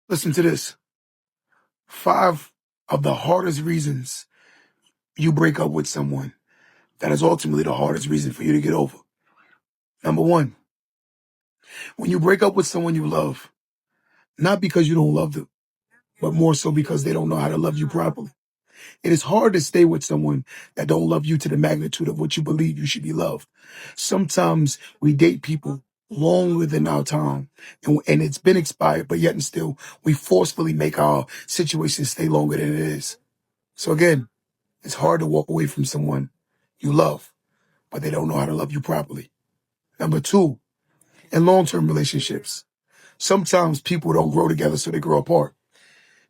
Listen to this. 5 of the hardest reasons you break up with someone that is ultimately the hardest reason for you to get over. Number 1, when you break up with someone you love, not because you don't love them, but more so because they don't know how to love you properly. It is hard to stay with someone that don't love you to the magnitude of what you believe you should be loved. Sometimes we date people longer than our time and it's been expired, but yet and still we forcefully make our situation stay longer than it is. So again, it's hard to walk away from someone you love, but they don't know how to love you properly. Number 2, in long-term relationships, sometimes people don't grow together, so they grow apart.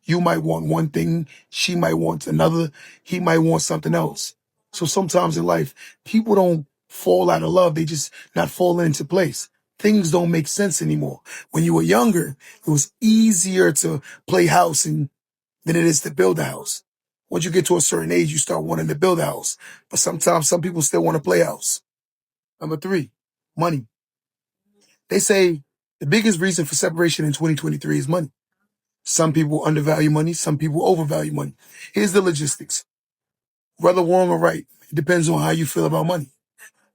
You might want one thing, she might want another, he might want something else. So sometimes in life, people don't fall out of love, they just not fall into place. Things don't make sense anymore. When you were younger, it was easier to play house than it is to build a house. Once you get to a certain age, you start wanting to build a house. But sometimes some people still want to play house. Number 3, money. They say the biggest reason for separation in 2023 is money. Some people undervalue money. Some people overvalue money. Here's the logistics. Whether wrong or right, it depends on how you feel about money.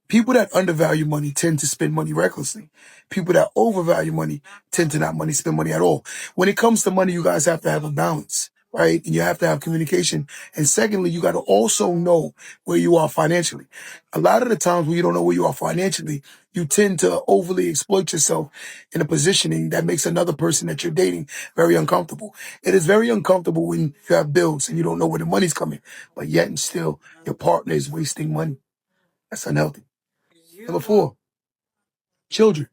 People that undervalue money tend to spend money recklessly. People that overvalue money tend to not spend money at all. When it comes to money, you guys have to have a balance, right? And you have to have communication. And secondly, you got to also know where you are financially. A lot of the times when you don't know where you are financially, you tend to overly exploit yourself in a positioning that makes another person that you're dating very uncomfortable. It is very uncomfortable when you have bills and you don't know where the money's coming, but yet and still your partner is wasting money. That's unhealthy. Number 4, children.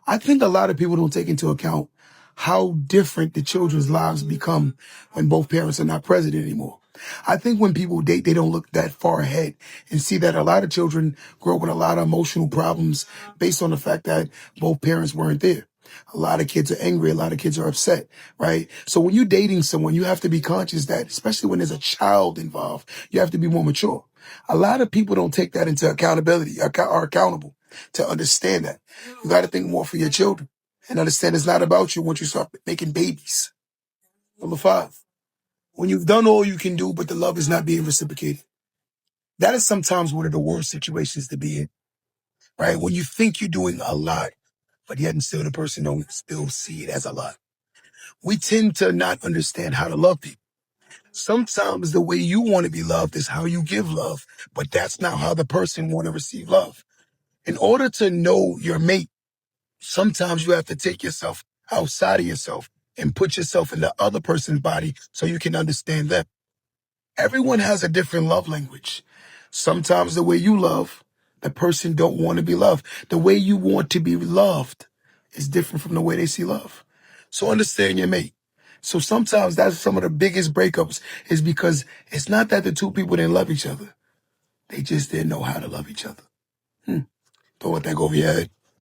I think a lot of people don't take into account how different the children's lives become when both parents are not present anymore. I think when people date, they don't look that far ahead and see that a lot of children grow up with a lot of emotional problems based on the fact that both parents weren't there. A lot of kids are angry. A lot of kids are upset, right? So when you're dating someone, you have to be conscious that, especially when there's a child involved, you have to be more mature. A lot of people don't take that into accountability, are accountable to understand that. You got to think more for your children and understand it's not about you once you start making babies. Number 5, when you've done all you can do, but the love is not being reciprocated. That is sometimes one of the worst situations to be in, right? When you think you're doing a lot, but yet and still the person don't still see it as a lot. We tend to not understand how to love people. Sometimes the way you want to be loved is how you give love, but that's not how the person want to receive love. In order to know your mate, sometimes you have to take yourself outside of yourself and put yourself in the other person's body so you can understand them. Everyone has a different love language. Sometimes the way you love, the person don't want to be loved. The way you want to be loved is different from the way they see love. So understand your mate. So sometimes that's some of the biggest breakups is because it's not that the two people didn't love each other. They just didn't know how to love each other. Don't let that go over your head.